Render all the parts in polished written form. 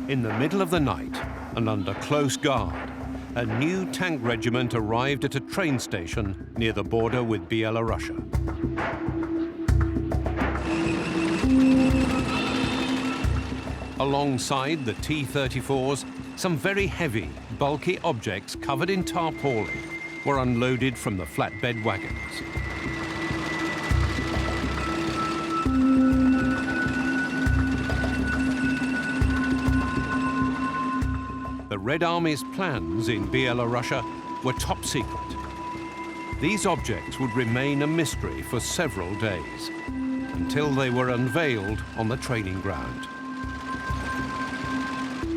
In the middle of the night, and under close guard, a new tank regiment arrived at a train station near the border with Belarus. Alongside the T-34s, some very heavy, bulky objects covered in tarpaulin were unloaded from the flatbed wagons. The Red Army's plans in Belarus were top secret. These objects would remain a mystery for several days, until they were unveiled on the training ground.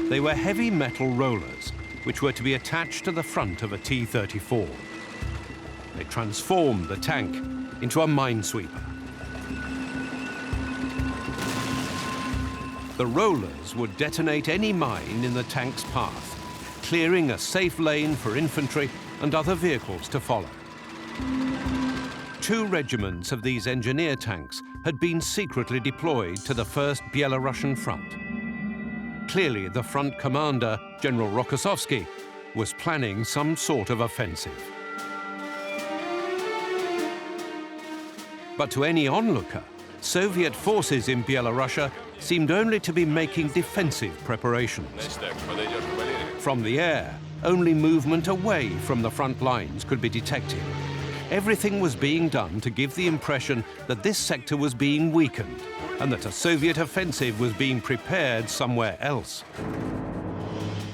They were heavy metal rollers, which were to be attached to the front of a T-34. They transformed the tank into a minesweeper. The rollers would detonate any mine in the tank's path, clearing a safe lane for infantry and other vehicles to follow. 2 regiments of these engineer tanks had been secretly deployed to the First Belarusian Front. Clearly, the front commander, General Rokossovsky, was planning some sort of offensive. But to any onlooker, Soviet forces in Belarus seemed only to be making defensive preparations. From the air, only movement away from the front lines could be detected. Everything was being done to give the impression that this sector was being weakened and that a Soviet offensive was being prepared somewhere else.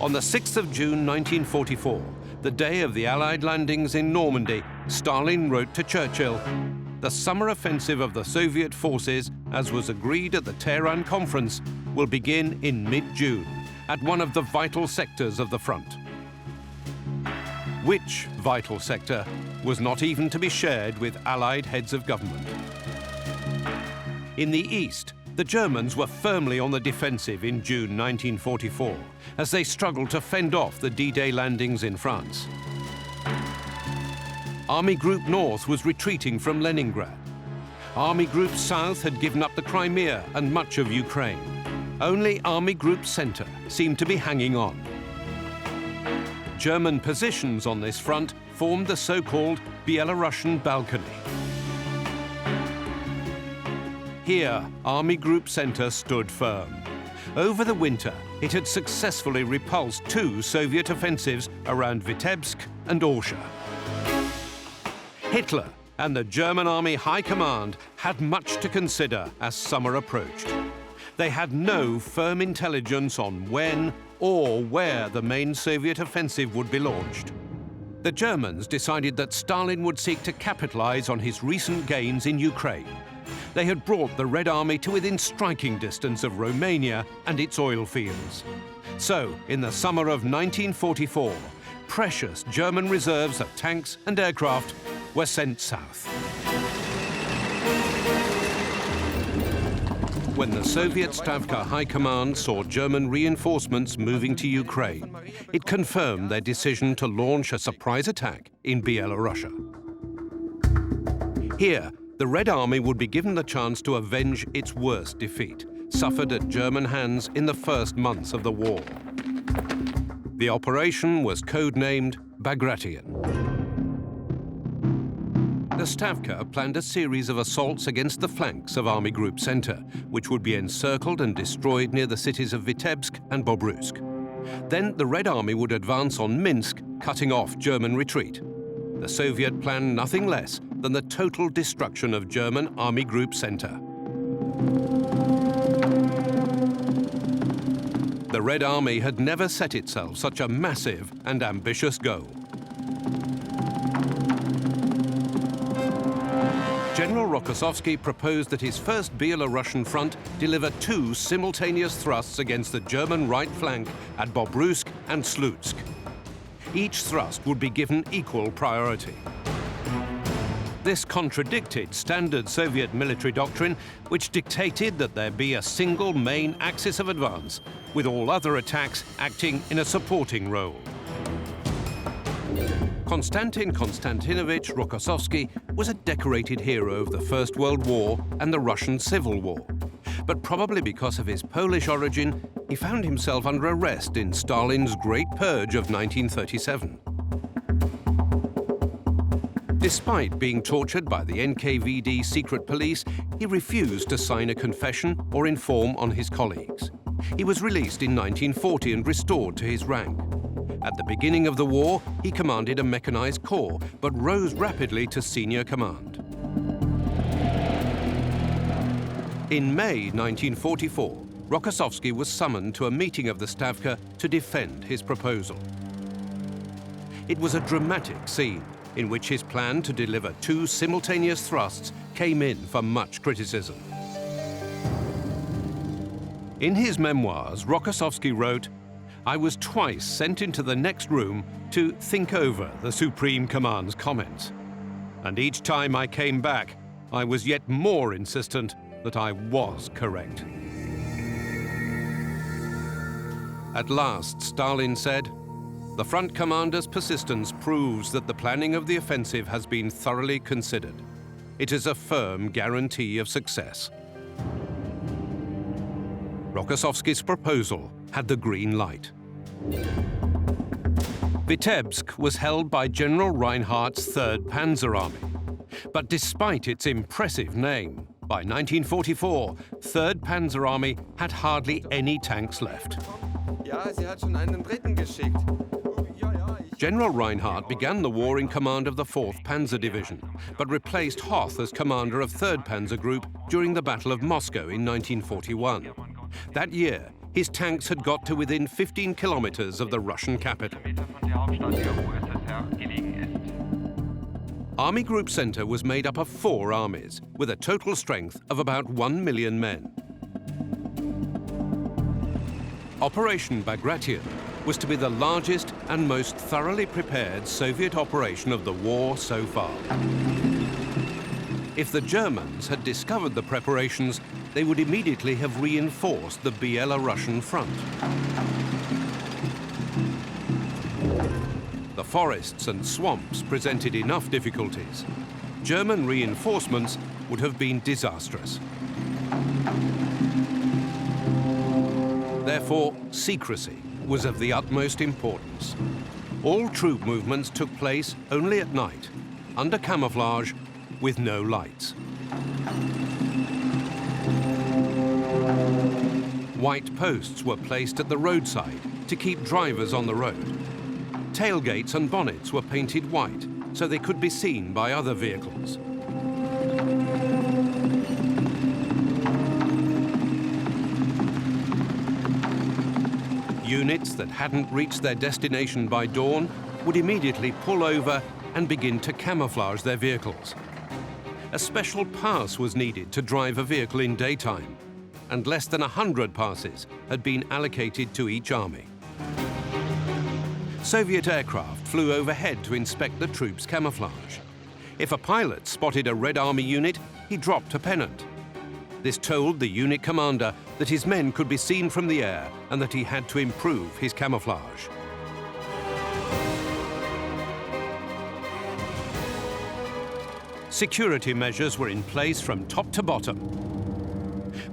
On the 6th of June 1944, the day of the Allied landings in Normandy, Stalin wrote to Churchill, "The summer offensive of the Soviet forces, as was agreed at the Tehran conference, will begin in mid-June at one of the vital sectors of the front." Which vital sector was not even to be shared with Allied heads of government. In the east, the Germans were firmly on the defensive in June 1944 as they struggled to fend off the D-Day landings in France. Army Group North was retreating from Leningrad. Army Group South had given up the Crimea and much of Ukraine. Only Army Group Center seemed to be hanging on. German positions on this front formed the so-called Belarusian balcony. Here, Army Group Center stood firm. Over the winter, it had successfully repulsed 2 Soviet offensives around Vitebsk and Orsha. Hitler and the German Army High Command had much to consider as summer approached. They had no firm intelligence on when or where the main Soviet offensive would be launched. The Germans decided that Stalin would seek to capitalize on his recent gains in Ukraine. They had brought the Red Army to within striking distance of Romania and its oil fields. So, in the summer of 1944, precious German reserves of tanks and aircraft were sent south. When the Soviet Stavka High Command saw German reinforcements moving to Ukraine, it confirmed their decision to launch a surprise attack in Belarus. Here, the Red Army would be given the chance to avenge its worst defeat, suffered at German hands in the first months of the war. The operation was codenamed Bagration. The Stavka planned a series of assaults against the flanks of Army Group Center, which would be encircled and destroyed near the cities of Vitebsk and Bobruysk. Then the Red Army would advance on Minsk, cutting off German retreat. The Soviet planned nothing less than the total destruction of German Army Group Center. The Red Army had never set itself such a massive and ambitious goal. General Rokossovsky proposed that his first Belarusian front deliver 2 simultaneous thrusts against the German right flank at Bobruysk and Slutsk. Each thrust would be given equal priority. This contradicted standard Soviet military doctrine, which dictated that there be a single main axis of advance, with all other attacks acting in a supporting role. Konstantin Konstantinovich Rokossovsky was a decorated hero of the First World War and the Russian Civil War. But probably because of his Polish origin, he found himself under arrest in Stalin's Great Purge of 1937. Despite being tortured by the NKVD secret police, he refused to sign a confession or inform on his colleagues. He was released in 1940 and restored to his rank. At the beginning of the war, he commanded a mechanized corps, but rose rapidly to senior command. In May 1944, Rokossovsky was summoned to a meeting of the Stavka to defend his proposal. It was a dramatic scene in which his plan to deliver 2 simultaneous thrusts came in for much criticism. In his memoirs, Rokossovsky wrote, "I was twice sent into the next room to think over the Supreme Command's comments. And each time I came back, I was yet more insistent that I was correct." At last, Stalin said, "The front commander's persistence proves that the planning of the offensive has been thoroughly considered. It is a firm guarantee of success." Rokossovsky's proposal had the green light. Vitebsk was held by General Reinhardt's 3rd Panzer Army. But despite its impressive name, by 1944, 3rd Panzer Army had hardly any tanks left. General Reinhardt began the war in command of the 4th Panzer Division, but replaced Hoth as commander of 3rd Panzer Group during the Battle of Moscow in 1941. That year, his tanks had got to within 15 kilometers of the Russian capital. Army Group Center was made up of 4 armies, with a total strength of about 1 million men. Operation Bagration was to be the largest and most thoroughly prepared Soviet operation of the war so far. If the Germans had discovered the preparations, they would immediately have reinforced the Belarusian front. The forests and swamps presented enough difficulties. German reinforcements would have been disastrous. Therefore, secrecy was of the utmost importance. All troop movements took place only at night, under camouflage, with no lights. White posts were placed at the roadside to keep drivers on the road. Tailgates and bonnets were painted white so they could be seen by other vehicles. Units that hadn't reached their destination by dawn would immediately pull over and begin to camouflage their vehicles. A special pass was needed to drive a vehicle in daytime, and less than 100 passes had been allocated to each army. Soviet aircraft flew overhead to inspect the troops' camouflage. If a pilot spotted a Red Army unit, he dropped a pennant. This told the unit commander that his men could be seen from the air and that he had to improve his camouflage. Security measures were in place from top to bottom.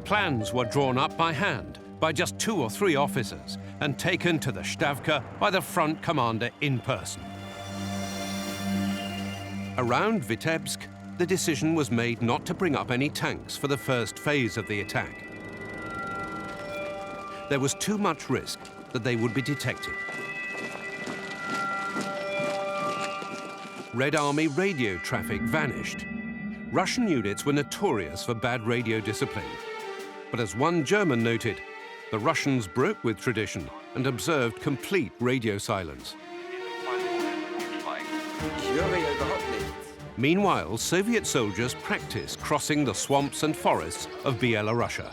Plans were drawn up by hand by just 2 or 3 officers and taken to the Stavka by the front commander in person. Around Vitebsk, the decision was made not to bring up any tanks for the first phase of the attack. There was too much risk that they would be detected. Red Army radio traffic vanished. Russian units were notorious for bad radio discipline. But as one German noted, the Russians broke with tradition and observed complete radio silence. Meanwhile, Soviet soldiers practiced crossing the swamps and forests of Belarusia.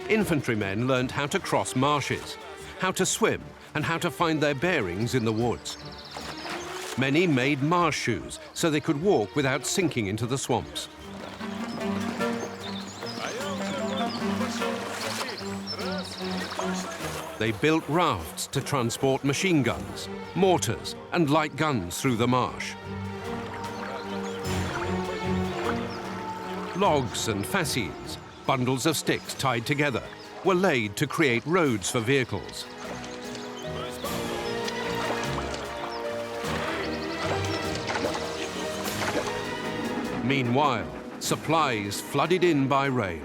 Infantrymen learned how to cross marshes, how to swim, and how to find their bearings in the woods. Many made marsh shoes so they could walk without sinking into the swamps. They built rafts to transport machine guns, mortars, and light guns through the marsh. Logs and fascines, bundles of sticks tied together, were laid to create roads for vehicles. Meanwhile, supplies flooded in by rail.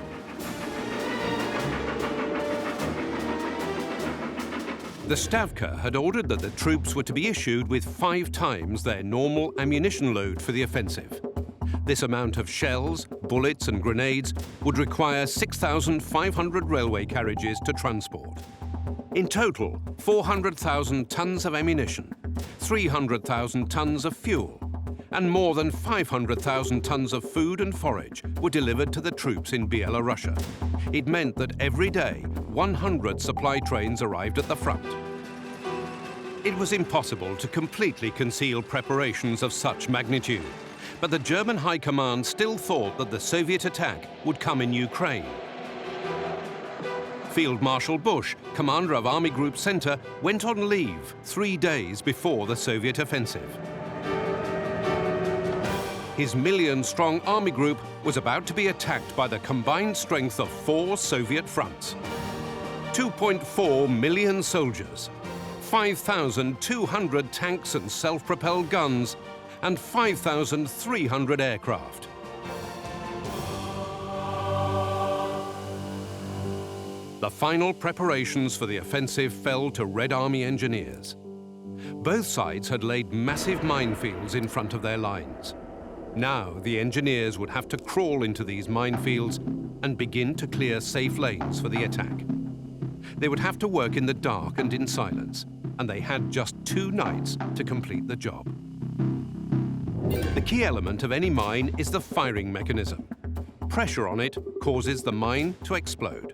The Stavka had ordered that the troops were to be issued with 5 times their normal ammunition load for the offensive. This amount of shells, bullets and grenades would require 6,500 railway carriages to transport. In total, 400,000 tons of ammunition, 300,000 tons of fuel, and more than 500,000 tons of food and forage were delivered to the troops in Byelorussia. It meant that every day, 100 supply trains arrived at the front. It was impossible to completely conceal preparations of such magnitude, but the German High Command still thought that the Soviet attack would come in Ukraine. Field Marshal Bush, commander of Army Group Center, went on leave 3 days before the Soviet offensive. His million-strong army group was about to be attacked by the combined strength of 4 Soviet fronts. 2.4 million soldiers, 5,200 tanks and self-propelled guns, and 5,300 aircraft. The final preparations for the offensive fell to Red Army engineers. Both sides had laid massive minefields in front of their lines. Now the engineers would have to crawl into these minefields and begin to clear safe lanes for the attack. They would have to work in the dark and in silence, and they had just 2 nights to complete the job. The key element of any mine is the firing mechanism. Pressure on it causes the mine to explode.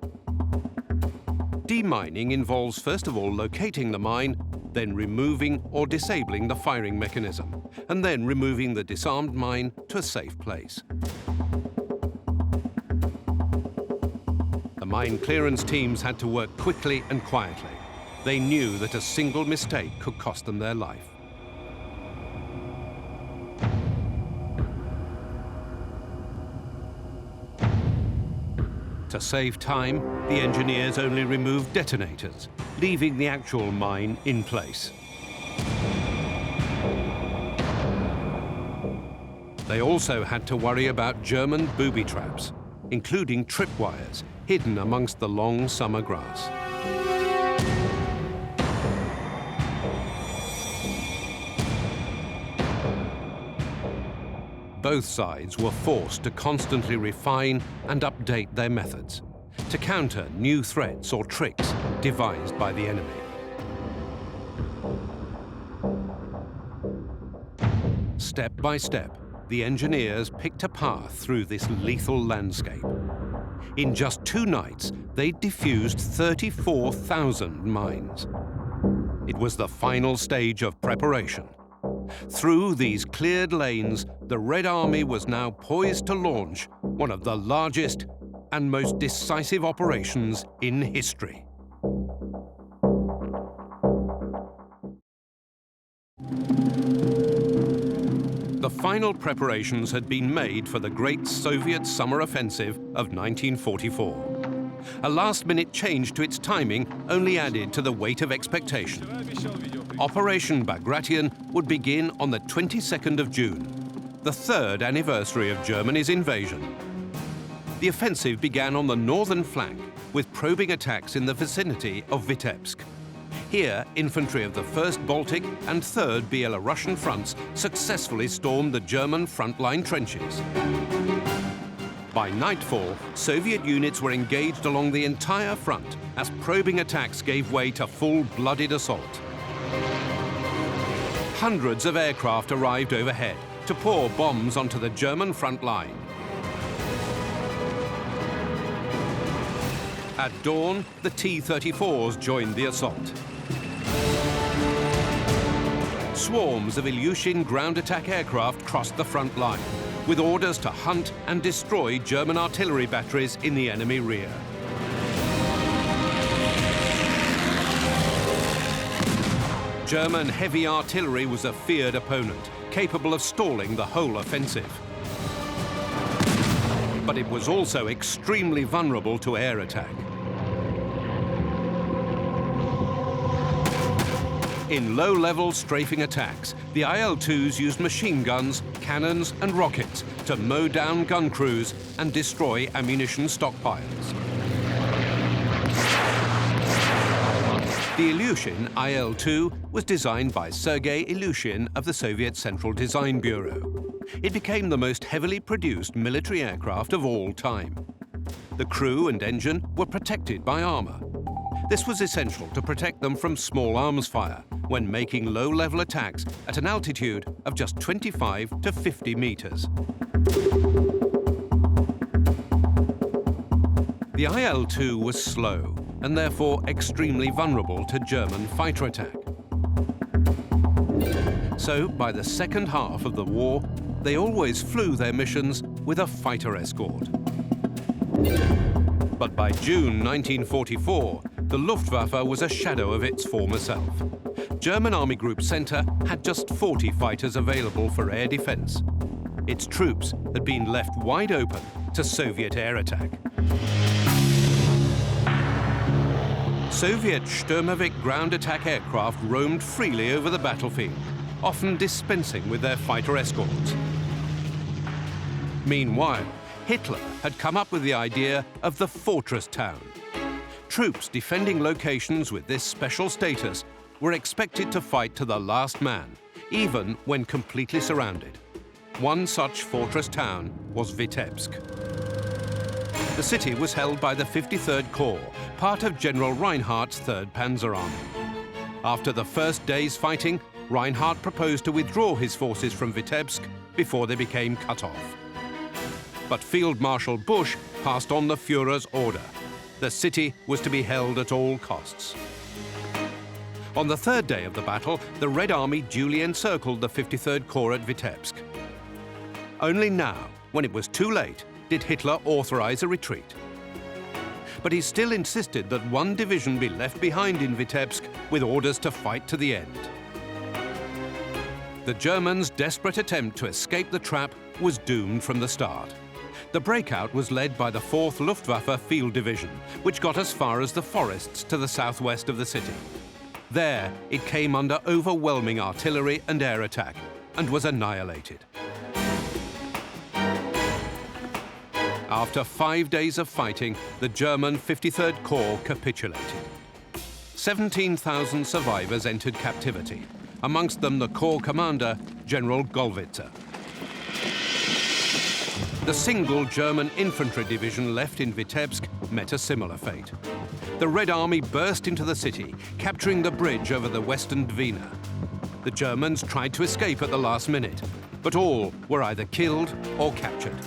Demining involves first of all locating the mine, then removing or disabling the firing mechanism, and then removing the disarmed mine to a safe place. The mine clearance teams had to work quickly and quietly. They knew that a single mistake could cost them their life. To save time, the engineers only removed detonators, leaving the actual mine in place. They also had to worry about German booby traps, including tripwires hidden amongst the long summer grass. Both sides were forced to constantly refine and update their methods to counter new threats or tricks devised by the enemy. Step by step, the engineers picked a path through this lethal landscape. In just 2 nights, they defused 34,000 mines. It was the final stage of preparation. Through these cleared lanes, the Red Army was now poised to launch one of the largest and most decisive operations in history. The final preparations had been made for the great Soviet summer offensive of 1944. A last-minute change to its timing only added to the weight of expectation. Operation Bagration would begin on the 22nd of June, the 3rd anniversary of Germany's invasion. The offensive began on the northern flank with probing attacks in the vicinity of Vitebsk. Here, infantry of the 1st Baltic and 3rd Belarusian fronts successfully stormed the German frontline trenches. By nightfall, Soviet units were engaged along the entire front as probing attacks gave way to full-blooded assault. Hundreds of aircraft arrived overhead to pour bombs onto the German front line. At dawn, the T-34s joined the assault. Swarms of Ilyushin ground attack aircraft crossed the front line, with orders to hunt and destroy German artillery batteries in the enemy rear. German heavy artillery was a feared opponent, capable of stalling the whole offensive. But it was also extremely vulnerable to air attack. In low-level strafing attacks, the IL-2s used machine guns, cannons and rockets to mow down gun crews and destroy ammunition stockpiles. The Ilyushin IL-2 was designed by Sergey Ilyushin of the Soviet Central Design Bureau. It became the most heavily produced military aircraft of all time. The crew and engine were protected by armor. This was essential to protect them from small arms fire when making low-level attacks at an altitude of just 25 to 50 meters. The IL-2 was slow and therefore extremely vulnerable to German fighter attack. So, by the second half of the war, they always flew their missions with a fighter escort. But by June 1944, the Luftwaffe was a shadow of its former self. German Army Group Center had just 40 fighters available for air defense. Its troops had been left wide open to Soviet air attack. Soviet Sturmovik ground attack aircraft roamed freely over the battlefield, often dispensing with their fighter escorts. Meanwhile, Hitler had come up with the idea of the fortress town. Troops defending locations with this special status were expected to fight to the last man, even when completely surrounded. One such fortress town was Vitebsk. The city was held by the 53rd Corps, part of General Reinhardt's 3rd Panzer Army. After the first day's fighting, Reinhardt proposed to withdraw his forces from Vitebsk before they became cut off. But Field Marshal Busch passed on the Führer's order. The city was to be held at all costs. On the third day of the battle, the Red Army duly encircled the 53rd Corps at Vitebsk. Only now, when it was too late, did Hitler authorize a retreat. But he still insisted that one division be left behind in Vitebsk with orders to fight to the end. The Germans' desperate attempt to escape the trap was doomed from the start. The breakout was led by the 4th Luftwaffe Field Division, which got as far as the forests to the southwest of the city. There, it came under overwhelming artillery and air attack and was annihilated. After 5 days of fighting, the German 53rd Corps capitulated. 17,000 survivors entered captivity, amongst them the Corps commander, General Gollwitzer. The single German infantry division left in Vitebsk met a similar fate. The Red Army burst into the city, capturing the bridge over the Western Dwina. The Germans tried to escape at the last minute, but all were either killed or captured.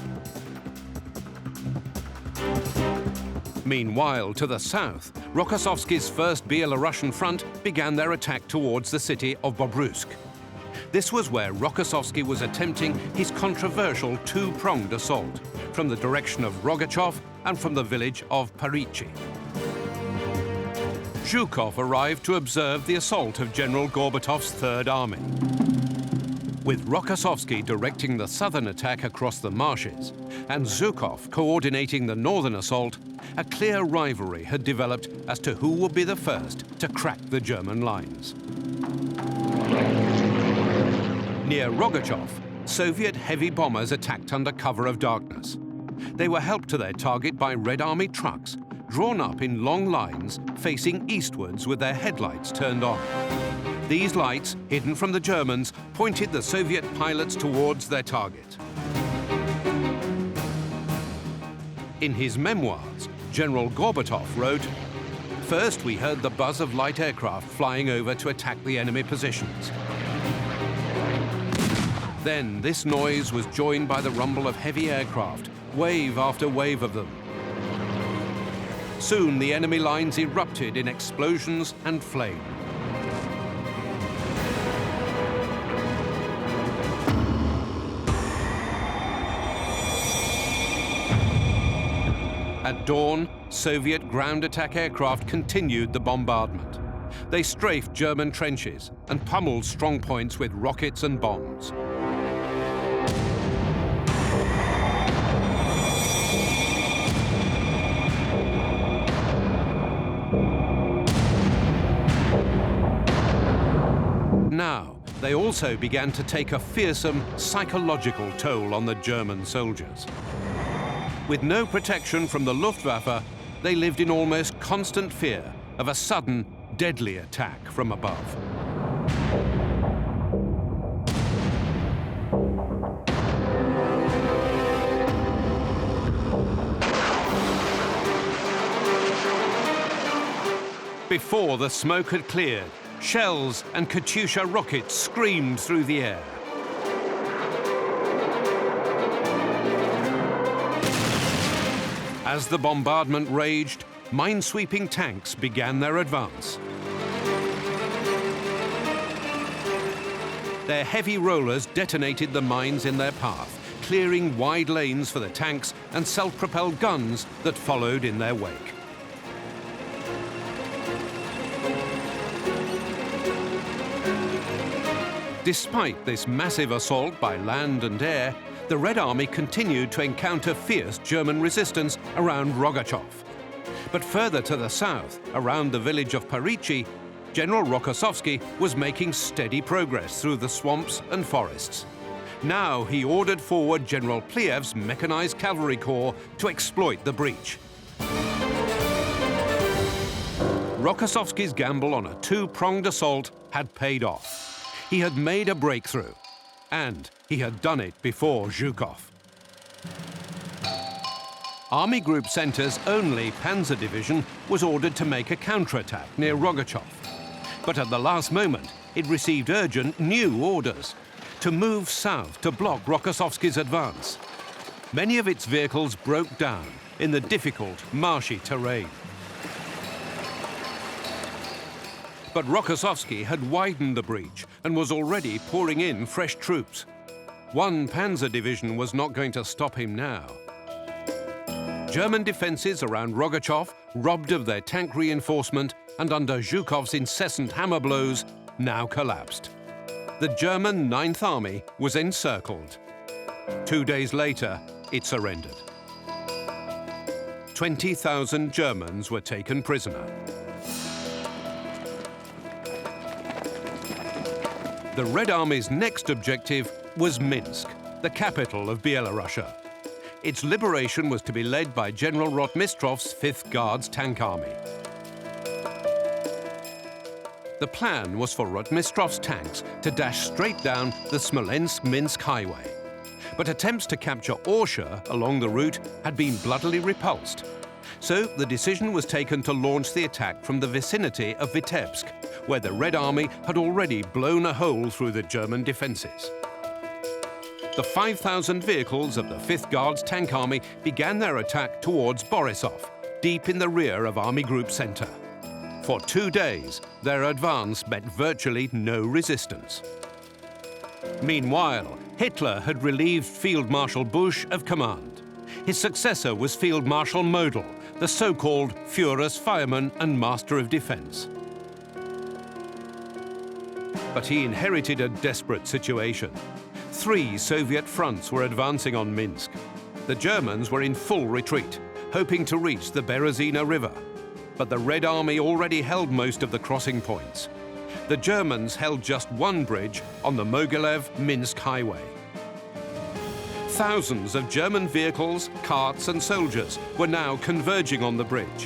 Meanwhile, to the south, Rokossovsky's 1st Belarusian front began their attack towards the city of Bobruysk. This was where Rokossovsky was attempting his controversial two-pronged assault, from the direction of Rogachow and from the village of Parichi. Zhukov arrived to observe the assault of General Gorbatov's 3rd Army. With Rokossovsky directing the southern attack across the marshes and Zhukov coordinating the northern assault, a clear rivalry had developed as to who would be the first to crack the German lines. Near Rogachow, Soviet heavy bombers attacked under cover of darkness. They were helped to their target by Red Army trucks, drawn up in long lines facing eastwards with their headlights turned on. These lights, hidden from the Germans, pointed the Soviet pilots towards their target. In his memoirs, General Gorbatov wrote, "First we heard the buzz of light aircraft flying over to attack the enemy positions. Then this noise was joined by the rumble of heavy aircraft, wave after wave of them. Soon the enemy lines erupted in explosions and flame. At dawn, Soviet ground attack aircraft continued the bombardment. They strafed German trenches and pummeled strongpoints with rockets and bombs. they also began to take a fearsome psychological toll on the German soldiers. With no protection from the Luftwaffe, they lived in almost constant fear of a sudden, deadly attack from above. Before the smoke had cleared, shells and Katyusha rockets screamed through the air. As the bombardment raged, minesweeping tanks began their advance. Their heavy rollers detonated the mines in their path, clearing wide lanes for the tanks and self-propelled guns that followed in their wake. Despite this massive assault by land and air, the Red Army continued to encounter fierce German resistance around Rokossov. But further to the south, around the village of Parichi, General Rokossovsky was making steady progress through the swamps and forests. Now he ordered forward General Pliev's mechanized cavalry corps to exploit the breach. Rokossovsky's gamble on a two-pronged assault had paid off. He had made a breakthrough, and he had done it before Zhukov. Army Group Center's only Panzer Division was ordered to make a counterattack near Rokossov. But at the last moment, it received urgent new orders to move south to block Rokossovsky's advance. Many of its vehicles broke down in the difficult, marshy terrain. But Rokossovsky had widened the breach and was already pouring in fresh troops. One Panzer Division was not going to stop him now. German defences around Rokossov, robbed of their tank reinforcement and under Zhukov's incessant hammer blows, now collapsed. The German 9th Army was encircled. 2 days later, it surrendered. 20,000 Germans were taken prisoner. The Red Army's next objective was Minsk, the capital of Byelorussia. Its liberation was to be led by General Rotmistrov's 5th Guards Tank Army. The plan was for Rotmistrov's tanks to dash straight down the Smolensk-Minsk highway. But attempts to capture Orsha along the route had been bloodily repulsed. So the decision was taken to launch the attack from the vicinity of Vitebsk, where the Red Army had already blown a hole through the German defences. The 5,000 vehicles of the 5th Guards Tank Army began their attack towards Borisov, deep in the rear of Army Group Center. For 2 days, their advance met virtually no resistance. Meanwhile, Hitler had relieved Field Marshal Busch of command. His successor was Field Marshal Model, the so-called Führer's fireman and master of defense. But he inherited a desperate situation. 3 Soviet fronts were advancing on Minsk. The Germans were in full retreat, hoping to reach the Berezina River. But the Red Army already held most of the crossing points. The Germans held just one bridge on the Mogilev-Minsk highway. Thousands of German vehicles, carts and soldiers were now converging on the bridge.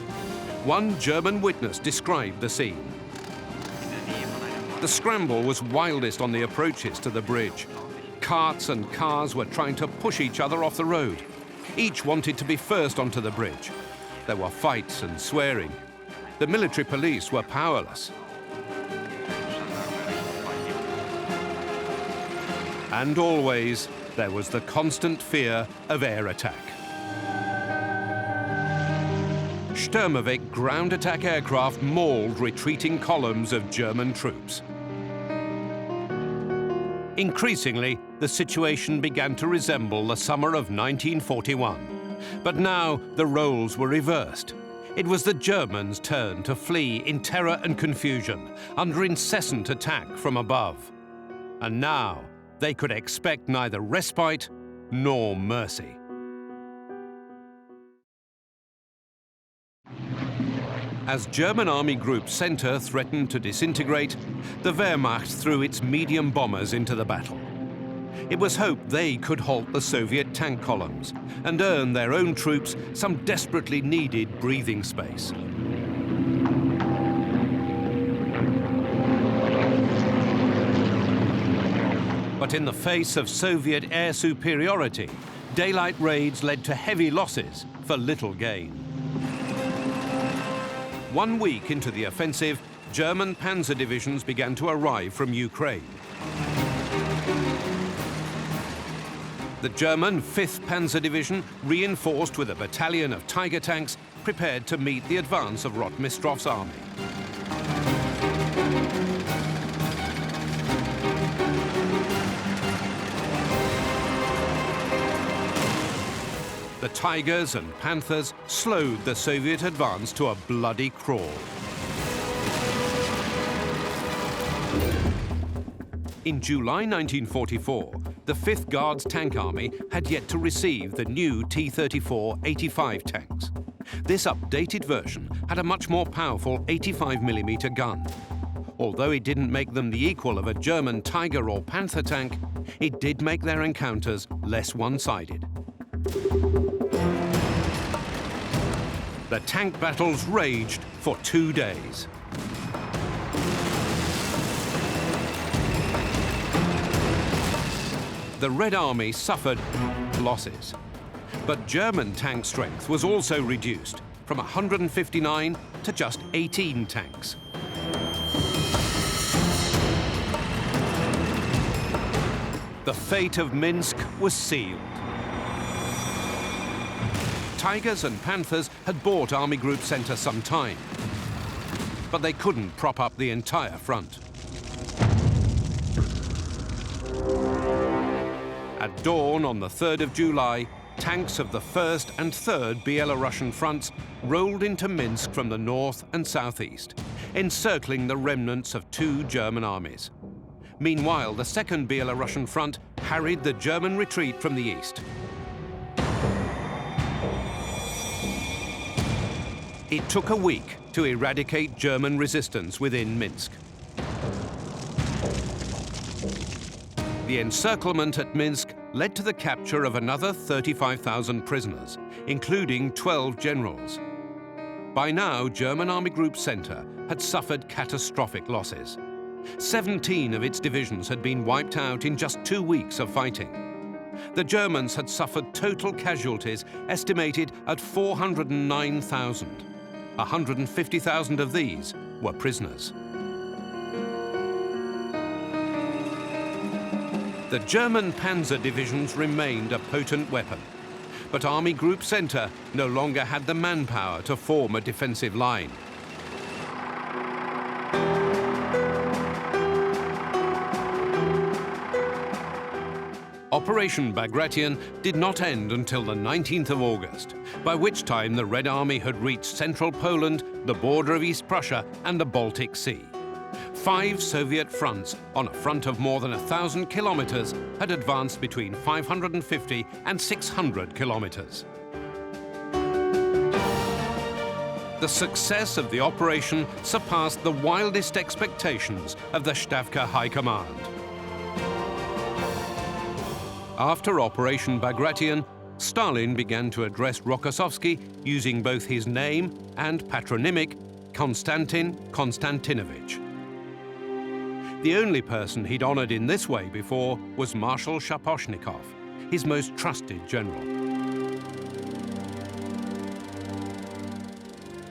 One German witness described the scene. The scramble was wildest on the approaches to the bridge. Carts and cars were trying to push each other off the road. Each wanted to be first onto the bridge. There were fights and swearing. The military police were powerless. And always, there was the constant fear of air attack. Sturmovik ground attack aircraft mauled retreating columns of German troops. Increasingly, the situation began to resemble the summer of 1941. But now the roles were reversed. It was the Germans' turn to flee in terror and confusion, under incessant attack from above. And now they could expect neither respite nor mercy. As German Army Group Center threatened to disintegrate, the Wehrmacht threw its medium bombers into the battle. It was hoped they could halt the Soviet tank columns and earn their own troops some desperately needed breathing space. But in the face of Soviet air superiority, daylight raids led to heavy losses for little gain. 1 week into the offensive, German panzer divisions began to arrive from Ukraine. The German 5th Panzer Division, reinforced with a battalion of Tiger tanks, prepared to meet the advance of Rotmistrov's army. The Tigers and Panthers slowed the Soviet advance to a bloody crawl. In July 1944, the 5th Guards Tank Army had yet to receive the new T-34-85 tanks. This updated version had a much more powerful 85mm gun. Although it didn't make them the equal of a German Tiger or Panther tank, it did make their encounters less one-sided. The tank battles raged for 2 days. The Red Army suffered losses, but German tank strength was also reduced from 159 to just 18 tanks. The fate of Minsk was sealed. Tigers and Panthers had bought Army Group Center some time, but they couldn't prop up the entire front. At dawn on the 3rd of July, tanks of the 1st and 3rd Belarusian fronts rolled into Minsk from the north and southeast, encircling the remnants of 2 German armies. Meanwhile, the 2nd Belarusian front harried the German retreat from the east. It took a week to eradicate German resistance within Minsk. The encirclement at Minsk led to the capture of another 35,000 prisoners, including 12 generals. By now, German Army Group Center had suffered catastrophic losses. 17 of its divisions had been wiped out in just 2 weeks of fighting. The Germans had suffered total casualties estimated at 409,000. 150,000 of these were prisoners. The German panzer divisions remained a potent weapon, but Army Group Center no longer had the manpower to form a defensive line. Operation Bagration did not end until the 19th of August, by which time the Red Army had reached central Poland, the border of East Prussia, and the Baltic Sea. 5 Soviet fronts on a front of more than 1,000 kilometers had advanced between 550 and 600 kilometers. The success of the operation surpassed the wildest expectations of the Stavka High Command. After Operation Bagration, Stalin began to address Rokossovsky using both his name and patronymic Konstantin Konstantinovich. The only person he'd honored in this way before was Marshal Shaposhnikov, his most trusted general.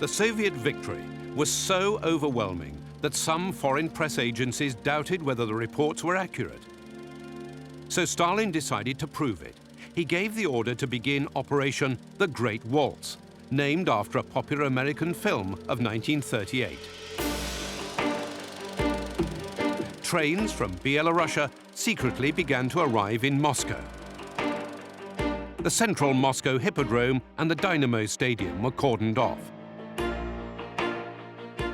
The Soviet victory was so overwhelming that some foreign press agencies doubted whether the reports were accurate. So Stalin decided to prove it. He gave the order to begin Operation The Great Waltz, named after a popular American film of 1938. Trains from Belarusia secretly began to arrive in Moscow. The central Moscow Hippodrome and the Dynamo Stadium were cordoned off.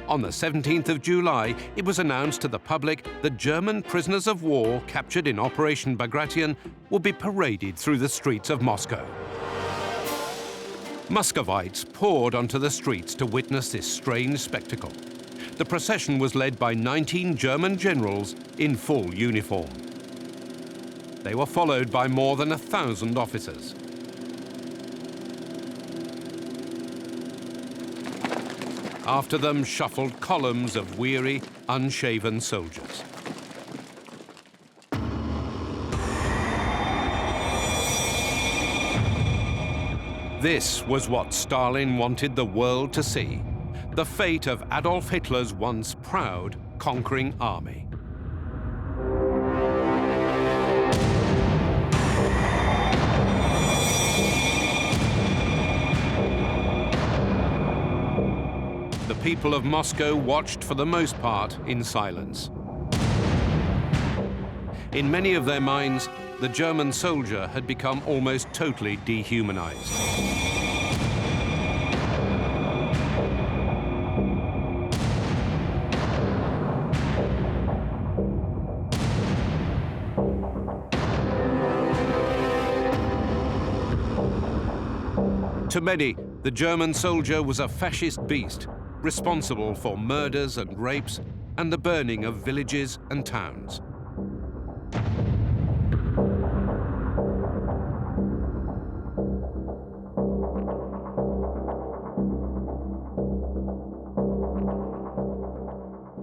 On the 17th of July, it was announced to the public that German prisoners of war captured in Operation Bagration would be paraded through the streets of Moscow. Muscovites poured onto the streets to witness this strange spectacle. The procession was led by 19 German generals in full uniform. They were followed by more than 1,000 officers. After them shuffled columns of weary, unshaven soldiers. This was what Stalin wanted the world to see, the fate of Adolf Hitler's once proud, conquering army. The people of Moscow watched for the most part in silence. In many of their minds, the German soldier had become almost totally dehumanized. To many, the German soldier was a fascist beast, responsible for murders and rapes and the burning of villages and towns.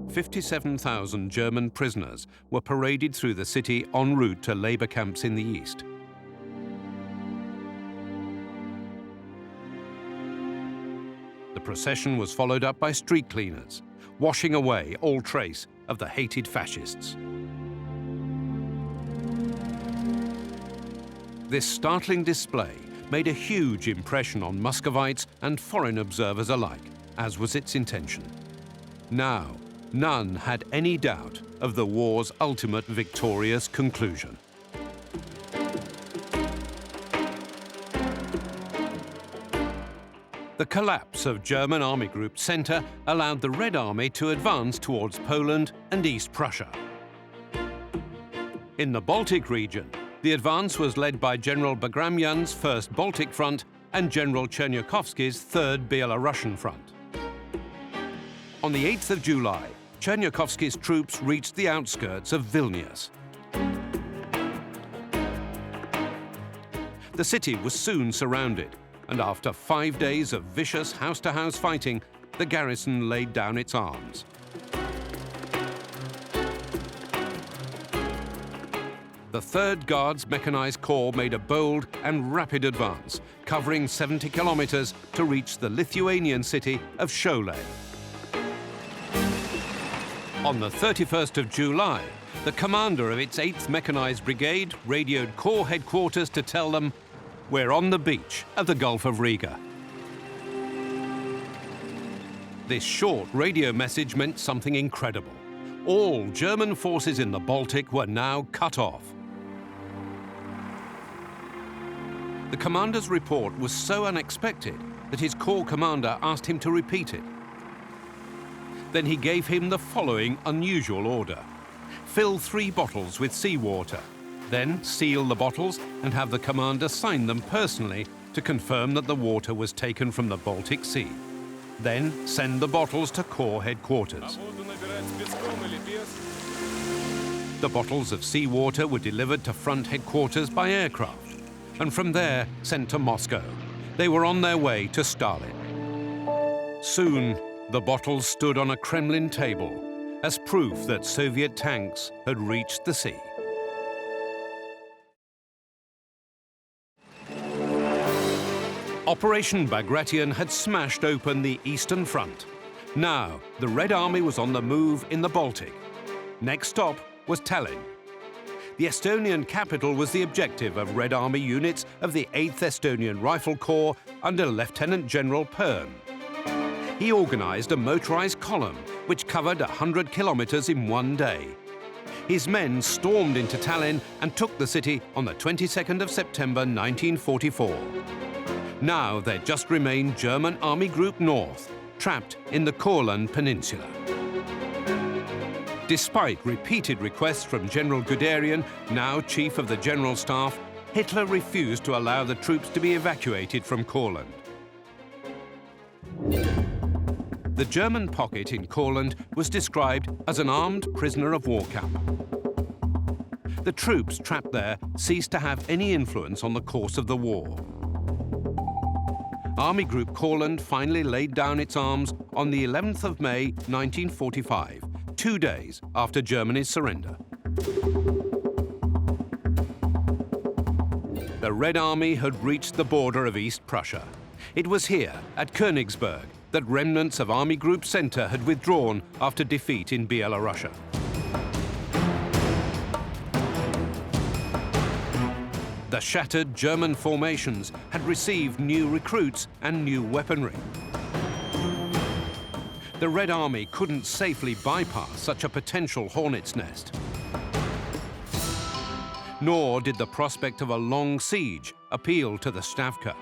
"57,000 German prisoners were paraded through the city en route to labor camps in the east. The procession was followed up by street cleaners, washing away all trace of the hated fascists. This startling display made a huge impression on Muscovites and foreign observers alike, as was its intention. Now, none had any doubt of the war's ultimate victorious conclusion. The collapse of German Army Group Center allowed the Red Army to advance towards Poland and East Prussia. In the Baltic region, the advance was led by General Bagramyan's 1st Baltic Front and General Chernyakhovsky's 3rd Belarusian Front. On the 8th of July, Chernyakhovsky's troops reached the outskirts of Vilnius. The city was soon surrounded, and after 5 days of vicious house-to-house fighting, the garrison laid down its arms. The 3rd Guards Mechanized Corps made a bold and rapid advance, covering 70 kilometers to reach the Lithuanian city of Shole. On the 31st of July, the commander of its 8th Mechanized Brigade radioed Corps headquarters to tell them, "We're on the beach of the Gulf of Riga." This short radio message meant something incredible. All German forces in the Baltic were now cut off. The commander's report was so unexpected that his Corps commander asked him to repeat it. Then he gave him the following unusual order: fill 3 bottles with seawater, then seal the bottles and have the commander sign them personally to confirm that the water was taken from the Baltic Sea. Then send the bottles to Corps headquarters. The bottles of seawater were delivered to front headquarters by aircraft, and from there sent to Moscow. They were on their way to Stalin. Soon, the bottles stood on a Kremlin table as proof that Soviet tanks had reached the sea. Operation Bagration had smashed open the Eastern Front. Now, the Red Army was on the move in the Baltic. Next stop was Tallinn. The Estonian capital was the objective of Red Army units of the 8th Estonian Rifle Corps under Lieutenant General Pern. He organized a motorized column which covered 100 kilometers in one day. His men stormed into Tallinn and took the city on the 22nd of September 1944. Now there just remained German Army Group North, trapped in the Corland Peninsula. Despite repeated requests from General Guderian, now Chief of the General Staff, Hitler refused to allow the troops to be evacuated from Corland. The German pocket in Corland was described as an armed prisoner of war camp. The troops trapped there ceased to have any influence on the course of the war. Army Group Corland finally laid down its arms on the 11th of May 1945, 2 days after Germany's surrender. The Red Army had reached the border of East Prussia. It was here, at Konigsberg, that remnants of Army Group Center had withdrawn after defeat in Byelorussia. The shattered German formations had received new recruits and new weaponry. The Red Army couldn't safely bypass such a potential hornet's nest. Nor did the prospect of a long siege appeal to the Stavka.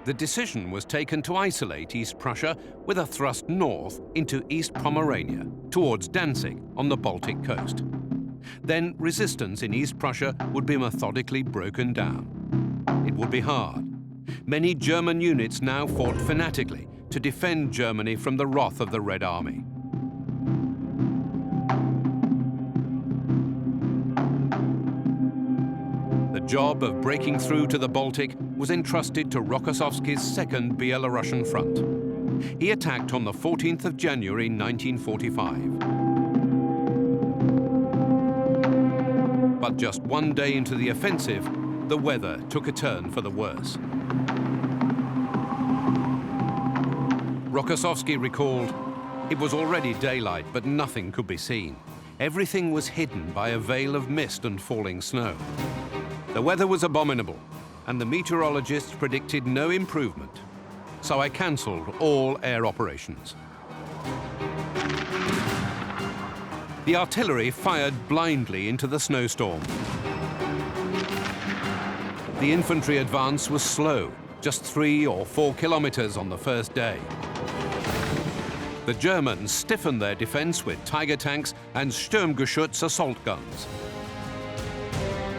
The decision was taken to isolate East Prussia with a thrust north into East Pomerania, towards Danzig on the Baltic coast. Then resistance in East Prussia would be methodically broken down. It would be hard. Many German units now fought fanatically to defend Germany from the wrath of the Red Army. The job of breaking through to the Baltic was entrusted to Rokossovsky's second Byelorussian front. He attacked on the 14th of January 1945. But just 1 day into the offensive, the weather took a turn for the worse. Rokossovsky recalled, "It was already daylight, but nothing could be seen. Everything was hidden by a veil of mist and falling snow. The weather was abominable, and the meteorologists predicted no improvement. So I cancelled all air operations." The artillery fired blindly into the snowstorm. The infantry advance was slow, just 3 or 4 kilometers on the first day. The Germans stiffened their defense with Tiger tanks and Sturmgeschütz assault guns.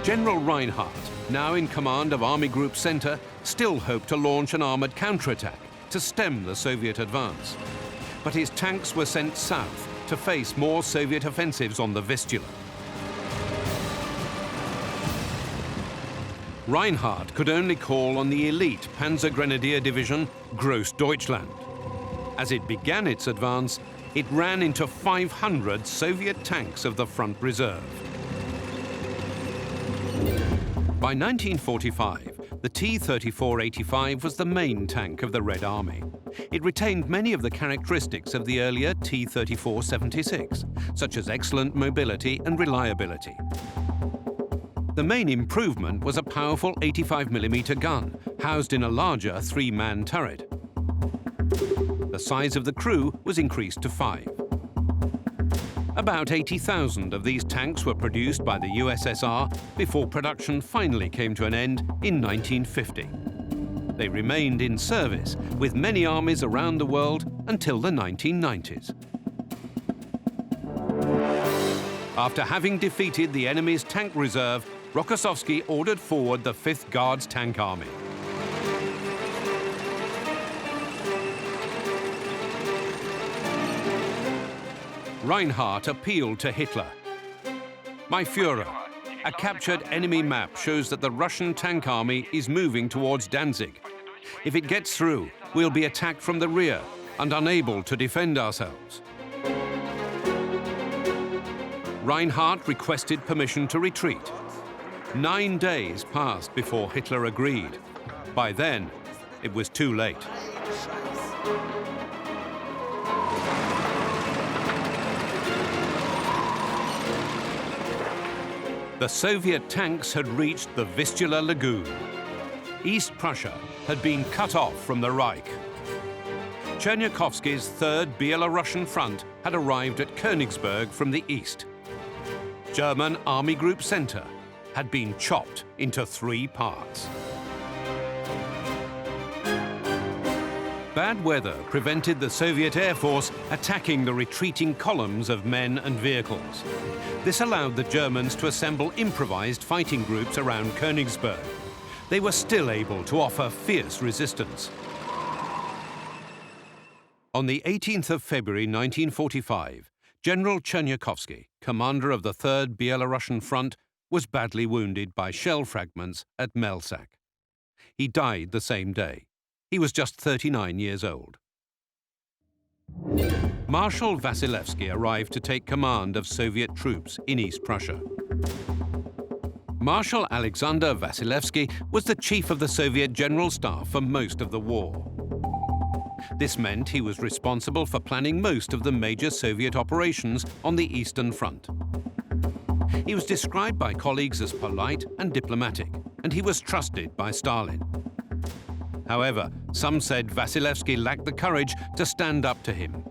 General Reinhardt, now in command of Army Group Center, still hoped to launch an armored counterattack to stem the Soviet advance. But his tanks were sent south to face more Soviet offensives on the Vistula. Reinhardt could only call on the elite Panzer Grenadier Division Großdeutschland. As it began its advance, it ran into 500 Soviet tanks of the front reserve. By 1945, the T-34-85 was the main tank of the Red Army. It retained many of the characteristics of the earlier T-34-76, such as excellent mobility and reliability. The main improvement was a powerful 85mm gun, housed in a larger 3-man turret. The size of the crew was increased to 5. About 80,000 of these tanks were produced by the USSR before production finally came to an end in 1950. They remained in service with many armies around the world until the 1990s. After having defeated the enemy's tank reserve, Rokossovsky ordered forward the 5th Guards Tank Army. Reinhardt appealed to Hitler. "My Führer, a captured enemy map shows that the Russian tank army is moving towards Danzig. If it gets through, we'll be attacked from the rear and unable to defend ourselves." Reinhardt requested permission to retreat. 9 days passed before Hitler agreed. By then, it was too late. The Soviet tanks had reached the Vistula Lagoon. East Prussia had been cut off from the Reich. Chernyakhovsky's 3rd Byelorussian front had arrived at Konigsberg from the east. German Army Group Center had been chopped into 3 parts. Bad weather prevented the Soviet Air Force attacking the retreating columns of men and vehicles. This allowed the Germans to assemble improvised fighting groups around Konigsberg. they were still able to offer fierce resistance. On the 18th of February 1945, General Chernyakhovsky, commander of the 3rd Belarusian Front, was badly wounded by shell fragments at Melsak. He died the same day. He was just 39 years old. Marshal Vasilevsky arrived to take command of Soviet troops in East Prussia. Marshal Alexander Vasilevsky was the chief of the Soviet General Staff for most of the war. This meant he was responsible for planning most of the major Soviet operations on the Eastern Front. He was described by colleagues as polite and diplomatic, and he was trusted by Stalin. However, some said Vasilevsky lacked the courage to stand up to him.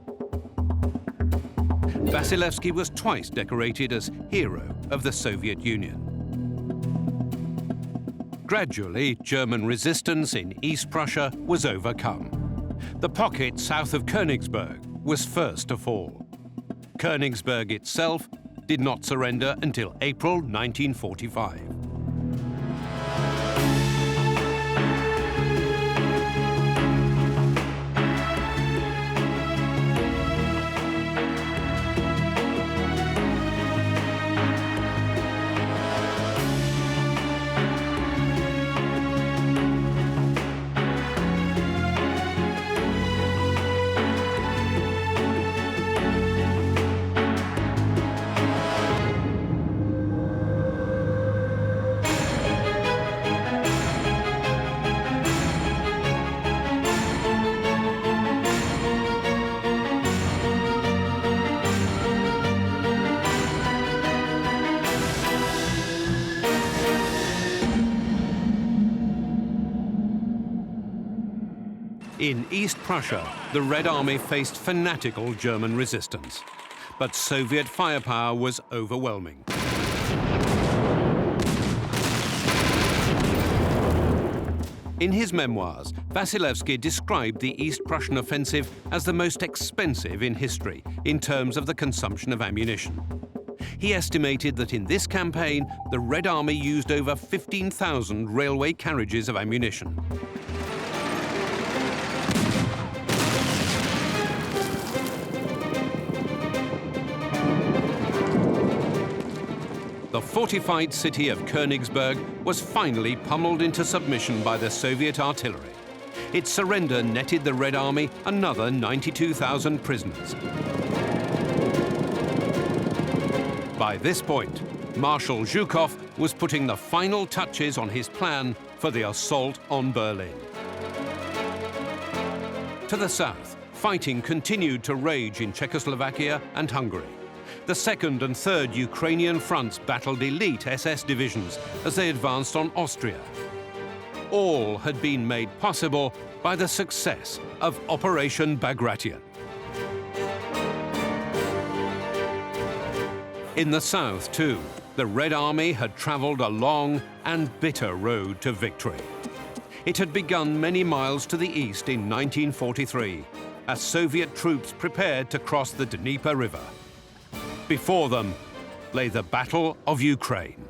Vasilevsky was twice decorated as Hero of the Soviet Union. Gradually, German resistance in East Prussia was overcome. The pocket south of Konigsberg was first to fall. Konigsberg itself did not surrender until April 1945. In East Prussia, the Red Army faced fanatical German resistance, but Soviet firepower was overwhelming. In his memoirs, Vasilevsky described the East Prussian offensive as the most expensive in history in terms of the consumption of ammunition. He estimated that in this campaign, the Red Army used over 15,000 railway carriages of ammunition. The fortified city of Konigsberg was finally pummeled into submission by the Soviet artillery. Its surrender netted the Red Army another 92,000 prisoners. By this point, Marshal Zhukov was putting the final touches on his plan for the assault on Berlin. To the south, fighting continued to rage in Czechoslovakia and Hungary. The 2nd and 3rd Ukrainian fronts battled elite SS divisions as they advanced on Austria. All had been made possible by the success of Operation Bagration. In the south, too, the Red Army had traveled a long and bitter road to victory. It had begun many miles to the east in 1943, as Soviet troops prepared to cross the Dnieper River. Before them lay the Battle of Ukraine.